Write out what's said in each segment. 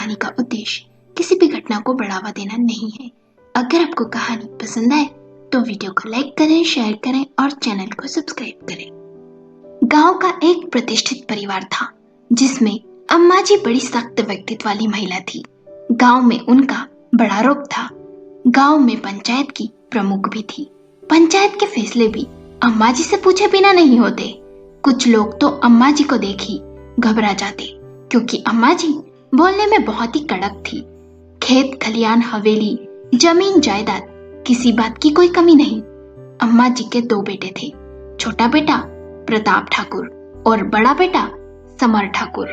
कहानी का उद्देश्य किसी भी घटना को बढ़ावा देना नहीं है। अगर आपको कहानी पसंद आए तो वीडियो को लाइक करें, शेयर करें और चैनल को सब्सक्राइब करें। गांव का एक प्रतिष्ठित परिवार था जिसमें अम्मा जी बड़ी सख्त व्यक्तित्व वाली महिला थी। गांव में उनका बड़ा रुख था। गांव में पंचायत की प्रमुख भी थी। पंचायत के फैसले भी अम्मा जी से पूछे बिना नहीं होते। कुछ लोग तो अम्मा जी को देख ही घबरा जाते क्योंकि अम्मा जी बोलने में बहुत ही कड़क थी। खेत खलियान हवेली जमीन जायदाद किसी बात की कोई कमी नहीं। अम्मा जी के दो बेटे थे, छोटा बेटा प्रताप ठाकुर और बड़ा बेटा समर ठाकुर।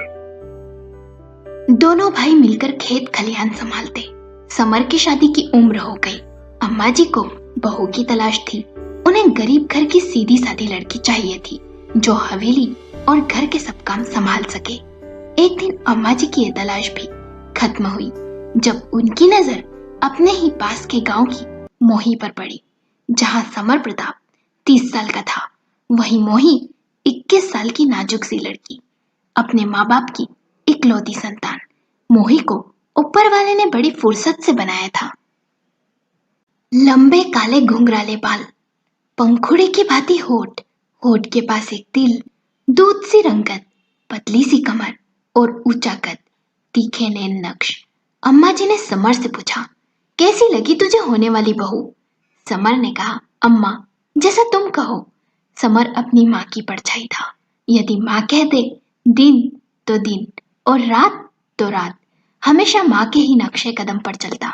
दोनों भाई मिलकर खेत खलियान संभालते। समर की शादी की उम्र हो गई। अम्मा जी को बहू की तलाश थी। उन्हें गरीब घर की सीधी सादी लड़की चाहिए थी जो हवेली और घर के सब काम संभाल सके। एक दिन अम्मा जी की ये तलाश भी खत्म हुई जब उनकी नजर अपने ही पास के गांव की मोही पर पड़ी, जहां समर प्रताप 30 साल का था, वही मोही 21 साल की नाजुक सी लड़की, अपने माँ बाप की इकलौती संतान। मोही को ऊपर वाले ने बड़ी फुर्सत से बनाया था। लंबे काले घुंघराले बाल, पंखुड़ी की भांति होठ, होठ के पास एक तिल, दूध सी रंगत, पतली सी कमर और ऊंचा कद, तीखे नैन नक्श। अम्मा जी ने समर से पूछा, कैसी लगी तुझे होने वाली बहू? समर ने कहा, अम्मा जैसा तुम कहो। समर अपनी माँ की परछाई था। यदि माँ कह दे दिन तो दिन और रात तो रात, हमेशा माँ के ही नक्शे कदम पर चलता।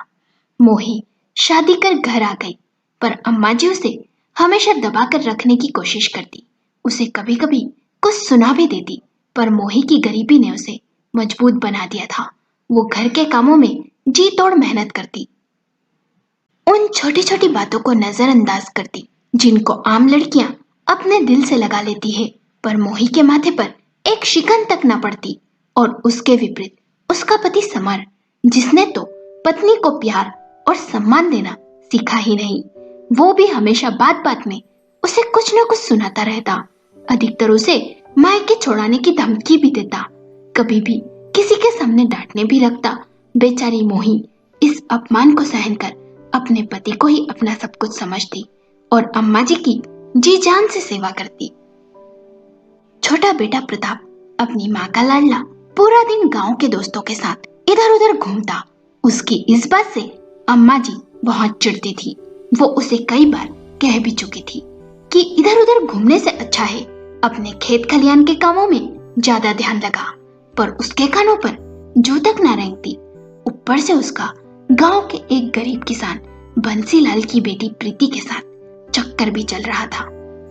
मोही शादी कर घर आ गई, पर अम्मा जी उसे हमेशा दबा कर रखने की कोशिश करती। उसे कभी कभी कुछ सुना भी देती, पर मोही की गरीबी ने उसे मजबूत बना दिया था। वो घर के कामों में जी तोड़ मेहनत करती, उन छोटी छोटी बातों को नजरअंदाज करती जिनको आम लड़कियां अपने दिल से लगा लेती है, पर मोही के माथे पर एक शिकन तक न पड़ती। और उसके विपरीत उसका पति समर, जिसने तो पत्नी को प्यार और सम्मान देना सीखा ही नहीं, वो भी हमेशा बात बात में उसे कुछ न कुछ सुनाता रहता। अधिकतर उसे मायके छोड़ाने की धमकी भी देता, कभी भी किसी के सामने डांटने भी लगता। बेचारी मोही इस अपमान को सहन कर अपने पति को ही अपना सब कुछ समझती और अम्मा जी की जी जान से सेवा करती। छोटा बेटा प्रताप, अपनी माँ का लाडला, पूरा दिन गांव के दोस्तों के साथ इधर उधर घूमता। उसकी इस बात से अम्मा जी बहुत चिढ़ती थी। वो उसे कई बार कह भी चुकी थी कि इधर उधर घूमने से अच्छा है अपने खेत खलियान के कामों में ज्यादा ध्यान लगा, पर उसके कानों पर जू तक न रेंगती। ऊपर से उसका गांव के एक गरीब किसान बंसीलाल की बेटी प्रीति के साथ चक्कर भी चल रहा था।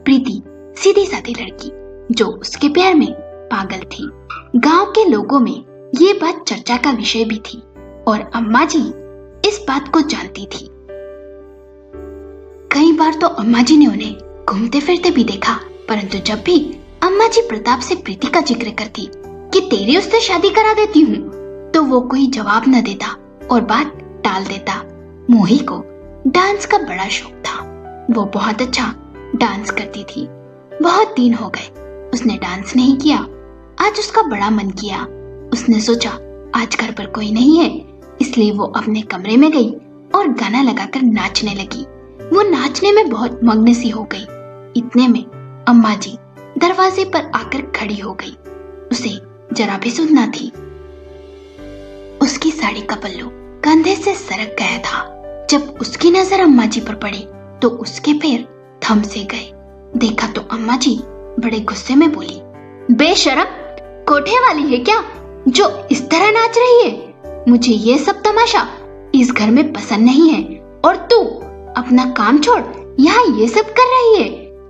प्रीति सीधी सादी लड़की जो उसके प्यार में पागल थी। गांव के लोगों में ये बात चर्चा का विषय भी थी और अम्मा जी इस बात को जानती थी। कई बार तो अम्मा जी ने उन्हें घूमते फिरते भी देखा, परंतु जब भी अम्मा जी प्रताप से प्रीति का जिक्र करती कि तेरी उससे शादी करा देती हूँ, तो वो कोई जवाब न देता और बात टाल देता। मोही को डांस का बड़ा शौक था। वो बहुत अच्छा डांस करती थी। बहुत दिन हो गए उसने डांस नहीं किया। आज उसका बड़ा मन किया। उसने सोचा आज घर पर कोई नहीं है, इसलिए वो अपने कमरे में गई और गाना लगाकर नाचने लगी। वो नाचने में बहुत मग्न सी हो गई। इतने में अम्मा जी दरवाजे पर आकर खड़ी हो गई। उसे जरा भी सुनना थी। उसकी साड़ी का पल्लू कंधे से सरक गया था। जब उसकी नजर अम्मा जी पर पड़ी तो उसके पैर थम से गए। देखा तो अम्मा जी बड़े गुस्से में बोली, बेशरम, कोठे वाली है क्या जो इस तरह नाच रही है? मुझे ये सब तमाशा इस घर में पसंद नहीं है और तू अपना काम छोड़ यहाँ ये सब कर रही है।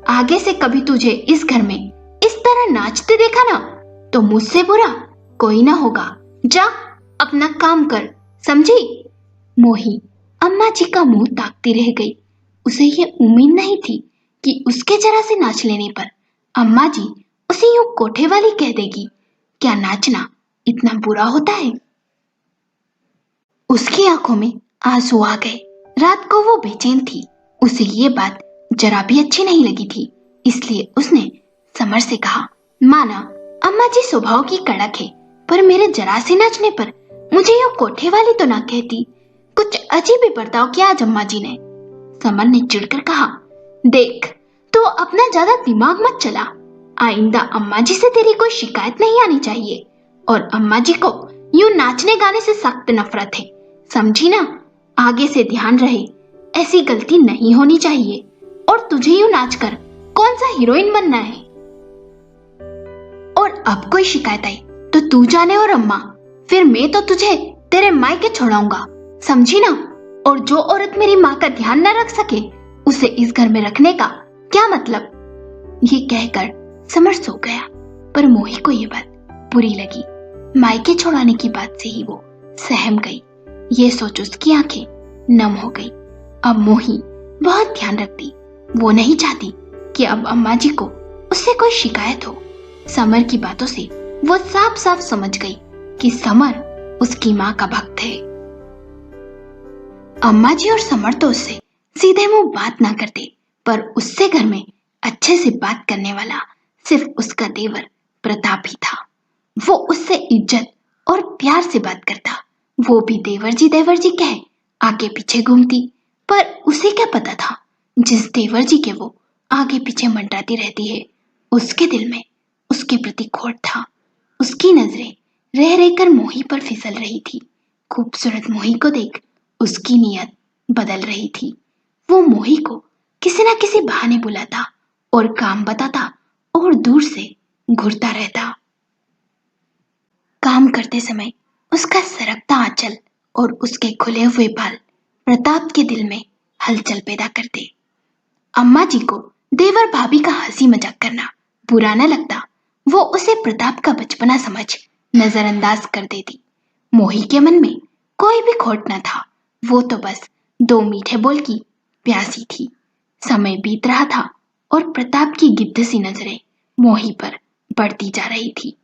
आगे से कभी तुझे इस घर में इस तरह नाचते देखा ना तो मुझसे बुरा कोई ना होगा। जा अपना काम कर, समझी? मोही अम्मा जी का मुंह ताकती रह गई। उसे ये उम्मीद नहीं थी कि उसके जरा से नाच लेने पर अम्मा जी उसे यूं कोठे वाली कह देगी। क्या नाचना इतना बुरा होता है? उसकी आंखों में आंसू आ गए। रात को वो बेचैन थी। उसे ये बात जरा भी अच्छी नहीं लगी थी, इसलिए उसने समर से कहा, माना अम्मा जी स्वभाव की कड़क है, पर मेरे जरा से नाचने पर मुझे यो कोठे वाली तो ना कहती। कुछ अजीब ही बर्ताव किया आज अम्मा जी ने। समर ने चिढ़कर कहा, देख तो अपना ज्यादा दिमाग मत चला। आइंदा अम्मा जी से तेरी कोई शिकायत नहीं आनी चाहिए। और अम्मा जी को यूं नाचने गाने से सख्त नफरत है, समझी ना? आगे से ध्यान रहे, ऐसी गलती नहीं होनी चाहिए। और तुझे यूं नाचकर कौन सा हीरोइन बनना है? और अब कोई शिकायत आई तो तू जाने और अम्मा, फिर मैं तो तुझे तेरे मायके छोड़ाऊंगा, समझी ना? और जो औरत मेरी माँ का ध्यान न रख सके उसे इस घर में रखने का क्या मतलब? ये कहकर समर सो गया। पर मोही को ये बात बुरी लगी। मायके छोड़ाने की बात से ही वो सहम गई। ये सोच उसकी आंखें नम हो गई। अब मोही बहुत ध्यान रखती। वो नहीं चाहती कि अब अम्मा जी को उससे कोई शिकायत हो। समर की बातों से वो साफ साफ समझ गई कि समर उसकी माँ का भक्त है। अम्मा जी और समर तो उससे सीधे मुंह बात ना करते, पर उससे घर में अच्छे से बात करने वाला सिर्फ उसका देवर प्रताप ही था। वो उससे इज्जत और प्यार से बात करता। वो भी देवर जी कहे आगे पीछे घूमती। पर उसे क्या पता था, जिस देवर जी के वो आगे पीछे मंडराती रहती है, उसके दिल में उसके प्रति खोट था। उसकी नजरें रह रहकर मोही पर फिसल रही थी। खूबसूरत मोही को देख उसकी नीयत बदल रही थी। वो मोही को किसी न किसी बहाने बुलाता और काम बताता और दूर से घूरता रहता। काम करते समय उसका सरकता आंचल और उसके खुले हुए बाल प्रताप के दिल में हलचल पैदा करते। अम्मा जी को देवर भाभी का हंसी मजाक करना बुरा न लगता। वो उसे प्रताप का बचपना समझ नजरअंदाज कर देती। मोही के मन में कोई भी खोट न था। वो तो बस दो मीठे बोल की प्यासी थी। समय बीत रहा था और प्रताप की गिद्ध सी नजरें मोही पर बढ़ती जा रही थी।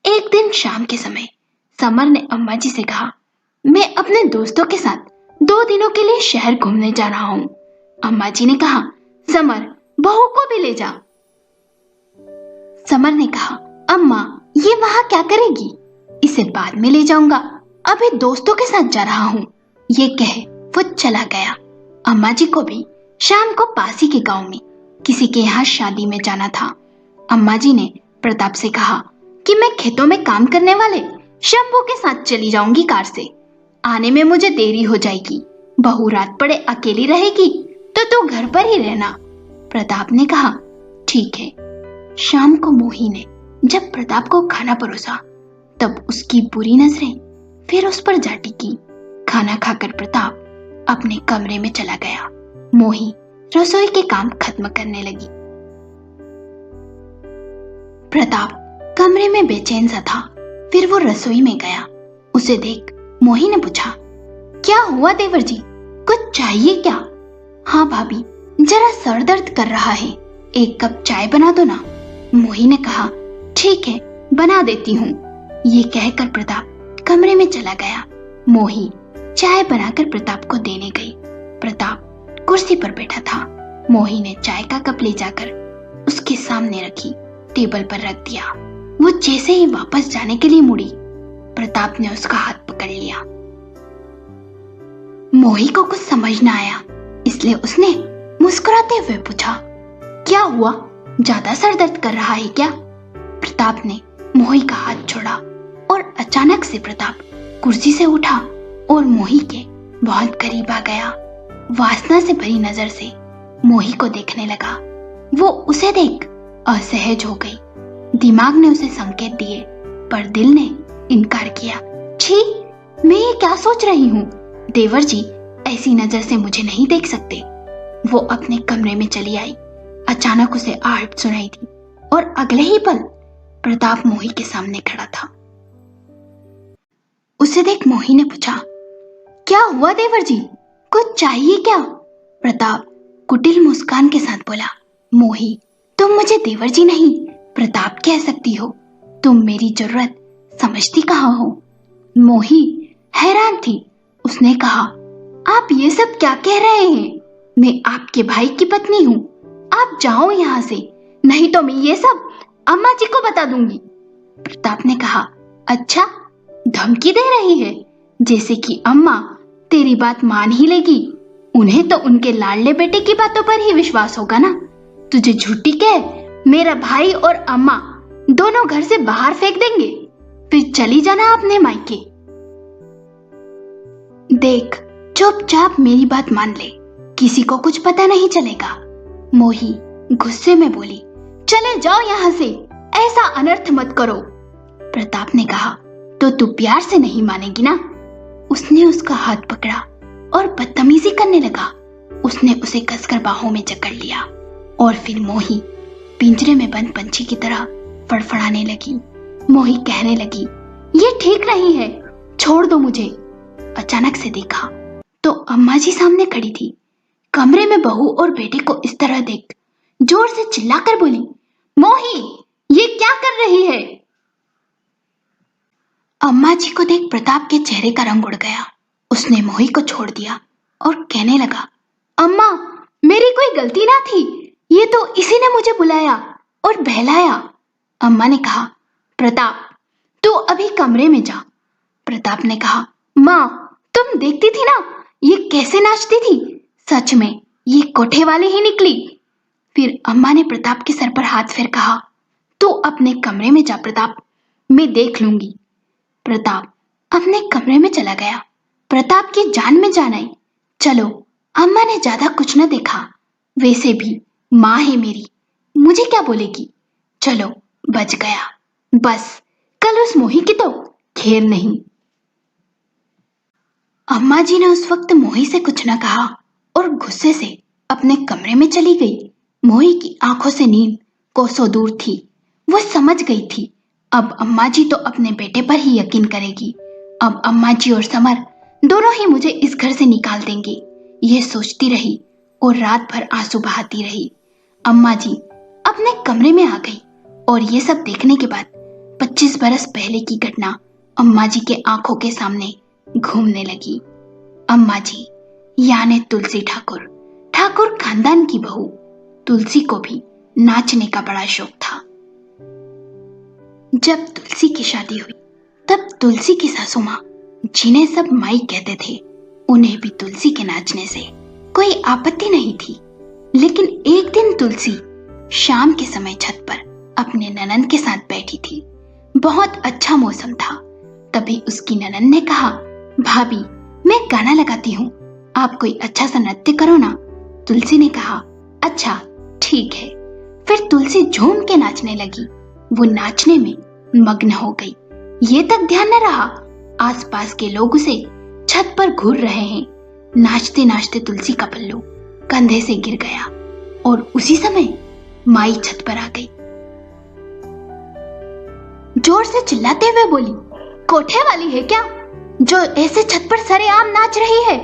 एक दिन शाम के समय समर ने अम्मा जी से कहा, मैं अपने दोस्तों के साथ 2 दिनों के लिए शहर घूमने जा रहा हूँ। अम्मा जी ने कहा, समर बहू को भी ले जा। समर ने कहा, अम्मा ये वहां क्या करेगी? इसे बाद में ले जाऊंगा, अभी दोस्तों के साथ जा रहा हूँ। ये कहे वो चला गया। अम्मा जी को भी शाम को पास ही के गांव में किसी के यहाँ शादी में जाना था। अम्मा जी ने प्रताप से कहा कि मैं खेतों में काम करने वाले शंभू के साथ चली जाऊंगी कार से। आने में मुझे देरी हो जाएगी। बहू रात पड़े अकेली रहेगी तो तू घर पर ही रहना। प्रताप ने कहा, ठीक है। शाम को मोही ने जब प्रताप को खाना परोसा तब उसकी बुरी नजरें फिर उस पर जा टिकी। खाना खाकर प्रताप अपने कमरे में चला गया। मोही रसोई के काम खत्म करने लगी। प्रताप कमरे में बेचैन सा था। फिर वो रसोई में गया। उसे देख मोही ने पूछा, क्या हुआ देवर जी, कुछ चाहिए क्या? हाँ भाभी, जरा सर दर्द कर रहा है, 1 कप चाय बना दो ना। मोही ने कहा, ठीक है बना देती हूँ। ये कहकर प्रताप कमरे में चला गया। मोही चाय बनाकर प्रताप को देने गई। प्रताप कुर्सी पर बैठा था। मोही ने चाय का कप ले जाकर उसके सामने रखी, टेबल पर रख दिया। वो जैसे ही वापस जाने के लिए मुड़ी, प्रताप ने उसका हाथ पकड़ लिया। मोही को कुछ समझ न आया, इसलिए उसने मुस्कुराते हुए पूछा, क्या हुआ, ज्यादा सर दर्द कर रहा है क्या? प्रताप ने मोही का हाथ छोड़ा और अचानक से प्रताप कुर्सी से उठा और मोही के बहुत करीब आ गया। वासना से भरी नजर से मोही को देखने लगा। वो उसे देख असहज हो गई। दिमाग ने उसे संकेत दिए पर दिल ने इनकार किया। छी, मैं ये क्या सोच रही हूँ? देवर जी ऐसी नजर से मुझे नहीं देख सकते। वो अपने कमरे में चली आई। अचानक उसे आहट सुनाई दी और अगले ही पल प्रताप मोही के सामने खड़ा था। उसे देख मोही ने पूछा, क्या हुआ देवर जी, कुछ चाहिए क्या? प्रताप कुटिल मुस्कान के साथ बोला, मोही तुम मुझे देवर जी नहीं प्रताप कह सकती हो। तुम मेरी जरूरत समझती कहाँ हो? मोही हैरान थी। उसने कहा, आप ये सब क्या कह रहे हैं? मैं आपके भाई की पत्नी हूँ। आप जाओ यहाँ से, नहीं तो मैं ये सब अम्मा जी को बता दूंगी। प्रताप ने कहा, अच्छा धमकी दे रही है? जैसे कि अम्मा तेरी बात मान ही लेगी। उन्हें तो उनके लाडले बेटे की बातों पर ही विश्वास होगा ना। तुझे झूठी कह मेरा भाई और अम्मा दोनों घर से बाहर फेंक देंगे। फिर चली जाना अपने मायके। देख, चुपचाप मेरी बात मान ले, किसी को कुछ पता नहीं चलेगा। मोही गुस्से में बोली। चले जाओ यहाँ से, ऐसा अनर्थ मत करो। प्रताप ने कहा, तो तू प्यार से नहीं मानेगी ना। उसने उसका हाथ पकड़ा और बदतमीजी करने लगा। उसने उसे कसकर बाहों में जकड़ लिया और फिर मोही पिंजरे में बंद पंछी की तरह फड़फड़ाने लगी। मोही कहने लगी, ये ठीक नहीं है, छोड़ दो मुझे। अचानक से देखा तो अम्मा जी सामने खड़ी थी। कमरे में बहू और बेटे को इस तरह देख जोर से चिल्लाकर बोली, मोही ये क्या कर रही है? अम्मा जी को देख प्रताप के चेहरे का रंग उड़ गया। उसने मोही को छोड़ दिया और कहने लगा, अम्मा मेरी कोई गलती ना थी, ये तो इसी ने मुझे बुलाया और बहलाया। अम्मा ने कहा, प्रताप तू अभी कमरे में जा। प्रताप ने कहा, माँ तुम देखती थी ना ये कैसे नाचती थी, सच में ये कोठे वाली ही निकली। फिर अम्मा ने प्रताप के सर पर हाथ फेर कहा, तू अपने कमरे में जा प्रताप, मैं देख लूंगी। प्रताप अपने कमरे में चला गया। प्रताप की जान में जान आई। चलो, अम्मा ने ज्यादा कुछ न देखा, वैसे भी माँ है मेरी, मुझे क्या बोलेगी। चलो बच गया, बस कल उस मोही की तो खैर नहीं। अम्मा जी ने उस वक्त मोही से कुछ न कहा और गुस्से से अपने कमरे में चली गई। मोही की आंखों से नींद कोसों दूर थी। वो समझ गई थी अब अम्मा जी तो अपने बेटे पर ही यकीन करेगी। अब अम्मा जी और समर दोनों ही मुझे इस घर से निकाल देंगे, ये सोचती रही और रात भर आंसू बहाती रही। अम्मा जी अपने कमरे में आ गई और ये सब देखने के बाद 25 बरस पहले की घटना अम्मा जी के आंखों के सामने घूमने लगी। अम्मा जी यानी तुलसी ठाकुर, ठाकुर खानदान की बहू। तुलसी को भी नाचने का बड़ा शौक था। जब तुलसी की शादी हुई तब तुलसी की सासू माँ, जिन्हें सब माई कहते थे, उन्हें भी तुलसी के नाचने से कोई आपत्ति नहीं थी। लेकिन एक दिन तुलसी शाम के समय छत पर अपने ननंद के साथ बैठी थी। बहुत अच्छा मौसम था। तभी उसकी ननंद ने कहा, भाभी मैं गाना लगाती हूँ, आप कोई अच्छा सा नृत्य करो ना। तुलसी ने कहा, अच्छा ठीक है। फिर तुलसी झूम के नाचने लगी। वो नाचने में मग्न हो गई। ये तक ध्यान न रहा आसपास के लोग उसे छत पर घूर रहे हैं। नाचते नाचते तुलसी का पल्लू कंधे से गिर गया और उसी समय माई छत पर आ गई। जोर से चिल्लाते हुए बोली, कोठे वाली है क्या जो ऐसे छत पर सरेआम नाच रही है?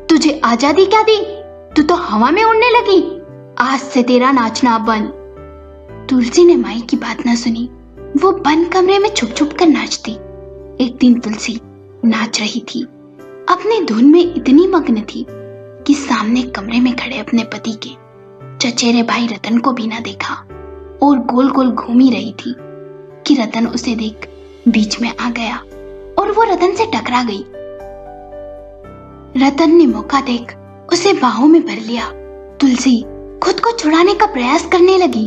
तुझे आजादी क्या दी? तू तो हवा में उड़ने लगी। आज से तेरा नाचना बंद। तुलसी ने माई की बात न सुनी। वो बंद कमरे में छुप छुप कर नाचती। एक दिन तुलसी नाच रही थी, अपनी धुन में इतनी मग्न थी कि सामने कमरे में खड़े अपने पति के चचेरे भाई रतन को भी ना देखा और गोल गोल घूम ही रही थी कि रतन उसे देख बीच में आ गया और वो रतन से टकरा गई। रतन ने मौका देख उसे बाहों में भर लिया। तुलसी खुद को छुड़ाने का प्रयास करने लगी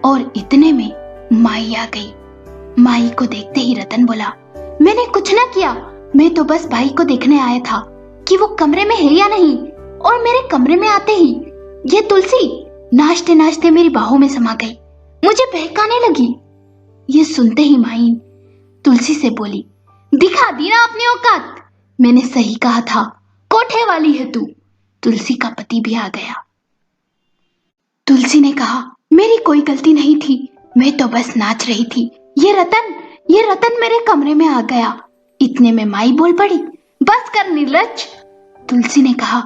और इतने में माई आ गई। माई को देखते ही रतन बोला, मैंने कुछ ना किया, मैं तो बस भाई को देखने आया था कि वो कमरे में है या नहीं। और मेरे कमरे में आते ही ये तुलसी नाचते नाचते मेरी बाहों में समा गई, मुझे बहकाने लगी। ये सुनते ही माई तुलसी से बोली, दिखा दी ना अपनी औकात, मैंने सही कहा था, कोठे वाली है तू। तुलसी का पति भी आ गया। तुलसी ने कहा, मेरी कोई गलती नहीं थी, मैं तो बस नाच रही थी। ये रतन मेरे कमरे में आ गया। इतने में माई बोल पड़ी, बस कर निर्लज्ज। तुलसी ने कहा,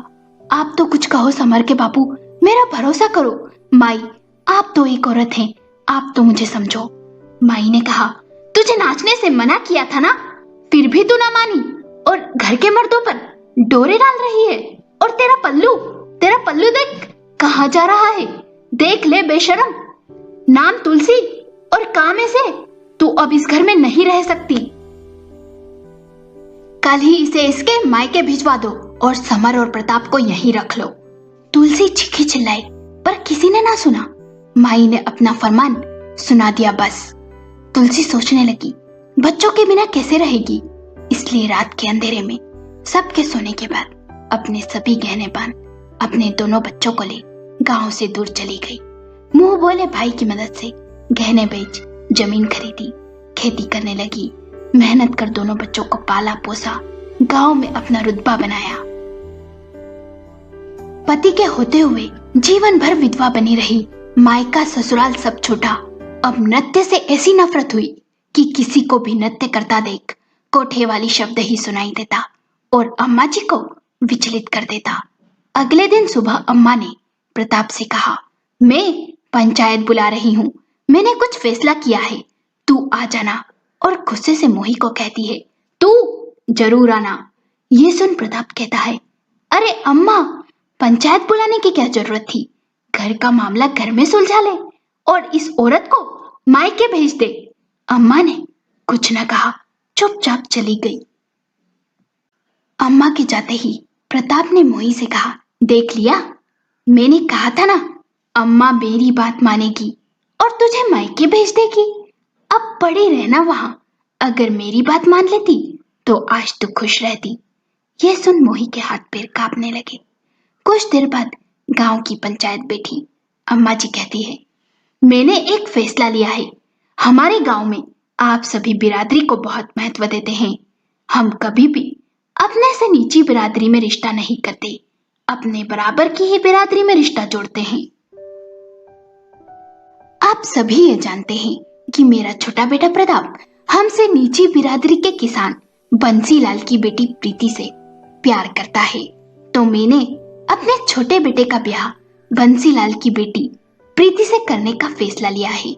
आप तो कुछ कहो समर के बापू, मेरा भरोसा करो। माई आप तो एक औरत हैं, आप तो मुझे समझो। माई ने कहा, तुझे नाचने से मना किया था ना, फिर भी तू ना मानी और घर के मर्दों पर डोरे डाल रही है। और तेरा पल्लू देख कहाँ जा रहा है, देख ले बेशरम। नाम तुलसी और काम ऐसे, तू अब इस घर में नहीं रह सकती। कल ही इसे इसके मायके भिजवा दो और समर और प्रताप को यहीं रख लो। तुलसी चीखी चिल्लाई पर किसी ने ना सुना। माई ने अपना फरमान सुना दिया बस। तुलसी सोचने लगी बच्चों के बिना कैसे रहेगी, इसलिए रात के अंधेरे में सबके सोने के बाद अपने सभी गहने बांध अपने दोनों बच्चों को ले गांव से दूर चली गई। मुंह बोले भाई की मदद से गहने बेच जमीन खरीदी, खेती करने लगी। मेहनत कर दोनों बच्चों को पाला पोसा, गांव में अपना रुतबा बनाया। पति के होते हुए जीवन भर विधवा बनी रही। मायका ससुराल सब छूटा। अब नृत्य से ऐसी नफरत हुई कि किसी को भी नृत्य करता देख कोठे वाली शब्द ही सुनाई देता और अम्मा जी को विचलित कर देता। अगले दिन सुबह अम्मा ने प्रताप से कहा, मैं पंचायत बुला रही हूँ, मैंने कुछ फैसला किया है, तू आ जाना। और गुस्से से मोही को कहती है, तू जरूर आना। ये सुन प्रताप कहता है, अरे अम्मा, पंचायत बुलाने की क्या जरूरत थी, घर का मामला घर में सुलझा ले और इस औरत को मायके भेज दे। अम्मा ने कुछ न कहा, चुपचाप चली गई। अम्मा के जाते ही प्रताप ने मोही से कहा, देख लिया, मैंने कहा था ना अम्मा मेरी बात मानेगी और तुझे मायके भेज देगी। अब पड़ी रहना वहां, अगर मेरी बात मान लेती तो आज तू खुश रहती। ये सुन मोही के हाथ पैर कांपने लगे। कुछ देर बाद गांव की पंचायत बैठी। अम्मा जी कहती है, मैंने एक फैसला लिया है। हमारे गांव में आप सभी बिरादरी को बहुत महत्व देते हैं। हम कभी भी अपने से नीची बिरादरी में रिश्ता नहीं करते, अपने बराबर की ही बिरादरी में रिश्ता जोड़ते हैं। आप सभी ये जानते हैं कि मेरा छोटा बेटा प्रताप हमसे नीची बिरादरी के किसान बंसीलाल की बेटी प्रीति से प्यार करता है, तो मैंने अपने छोटे बेटे का ब्याह बंसीलाल की बेटी प्रीति से करने का फैसला लिया है।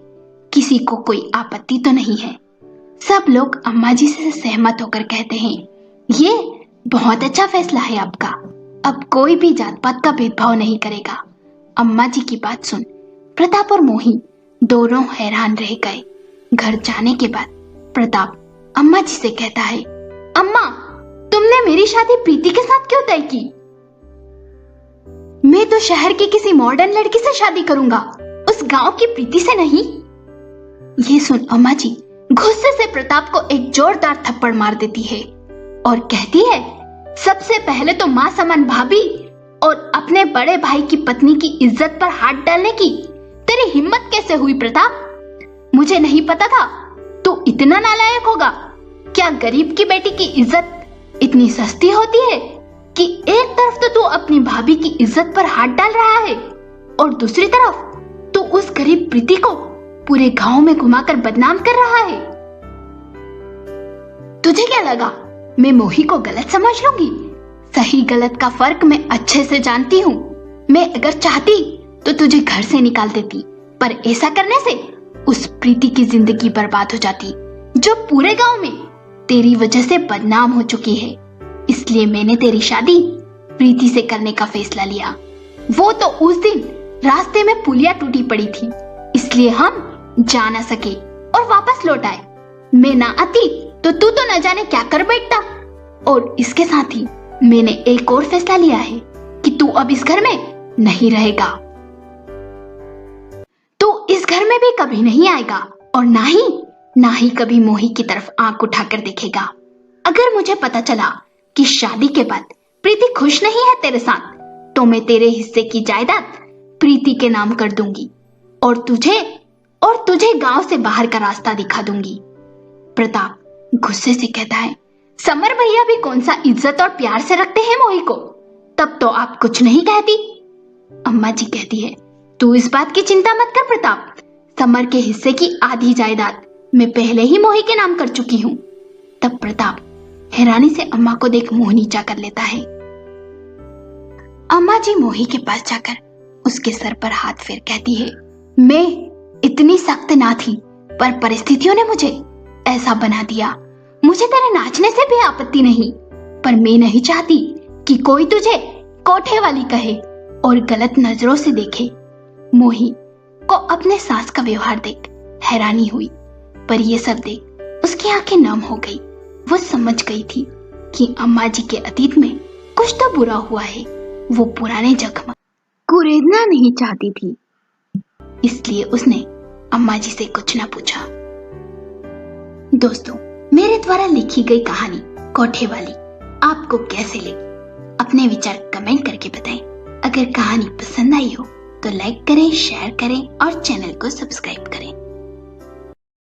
किसी को कोई आपत्ति तो नहीं है। सब लोग अम्मा जी से सहमत होकर कहते हैं, ये बहुत अच्छा फैसला है आपका। अब कोई भी जात पात का भेदभाव नहीं करेगा। अम्मा जी की बात सुन प्रताप और मोही दोनों हैरान रह गए। घर जाने के बाद प्रताप अम्मा जी से कहता है, अम्मा, तुमने मेरी शादी प्रीति के साथ क्यों तय की? मैं तो शहर की किसी मॉडर्न लड़की से शादी करूंगा, उस गांव की प्रीति से नहीं। ये सुन अम्मा जी गुस्से से प्रताप को एक जोरदार थप्पड़ मार देती है और कहती है, सबसे पहले तो मां समान भाभी और अपने बड़े भाई की पत्नी की इज्जत पर हाथ डालने की तेरी हिम्मत कैसे हुई प्रताप? मुझे नहीं पता था तू इतना नालायक होगा। क्या गरीब की बेटी की इज्जत इतनी सस्ती होती है कि एक तरफ तो तू अपनी भाभी की इज्जत पर हाथ डाल रहा है और दूसरी तरफ तू उस गरीब प्रीति को पूरे गांव में घुमाकर बदनाम कर रहा है। तुझे क्या लगा मैं मोही को गलत समझ लूंगी? सही गलत का फर्क मैं अच्छे से जानती हूँ। मैं अगर चाहती तो तुझे घर से निकाल देती, पर ऐसा करने से उस प्रीति की जिंदगी बर्बाद हो जाती, जो पूरे गांव में तेरी वजह से बदनाम हो चुकी है। इसलिए मैंने तेरी शादी प्रीति से करने का फैसला लिया। वो तो उस दिन रास्ते में पुलिया टूटी पड़ी थी, इसलिए हम जा न सके और वापस लौट आए। मैं ना आती तो तू तो न जाने क्या कर बैठता। और इसके साथ ही मैंने एक और फैसला लिया है कि तू अब इस घर में नहीं रहेगा। तू इस घर में भी कभी नहीं आएगा और ना ही कभी मोही की तरफ आंख उठाकर देखेगा। अगर मुझे पता चला कि शादी के बाद प्रीति खुश नहीं है तेरे साथ, तो मैं तेरे हिस्से की जायदाद प्रीति के नाम कर दूंगी और तुझे गांव से बाहर का रास्ता दिखा दूंगी। प्रताप गुस्से से कहता है, समर भैया भी कौन सा इज्जत और प्यार से रखते हैं मोही को, तब तो आप कुछ नहीं कहती। अम्मा जी कहती है, तू इस बात की चिंता मत कर प्रताप, समर के हिस्से की आधी जायदाद मैं पहले ही मोही के नाम कर चुकी हूँ। तब प्रताप हैरानी से अम्मा को देख मुंह नीचा कर लेता है। अम्मा जी मोही के पास जाकर उसके सर पर हाथ फेर कहती है, मैं इतनी सख्त ना थी, पर परिस्थितियों ने मुझे ऐसा बना दिया। मुझे तेरे नाचने से भी आपत्ति नहीं, पर मैं नहीं चाहती कि कोई तुझे कोठे वाली कहे और गलत नजरों से देखे। मोही को अपने सास का व्यवहार देख हैरानी हुई, पर यह सब देख उसकी आंखें नम हो गई। वो समझ गई थी कि अम्मा जी के अतीत में कुछ तो बुरा हुआ है। वो पुराने जख्म कुरेदना नहीं चाहती थी, इसलिए उसने अम्मा जी से कुछ ना पूछा। दोस्तों, मेरे द्वारा लिखी गई कहानी कोठे वाली आपको कैसे लगी? अपने विचार कमेंट करके बताएं। अगर कहानी पसंद आई हो तो लाइक करें, शेयर करें और चैनल को सब्सक्राइब करें।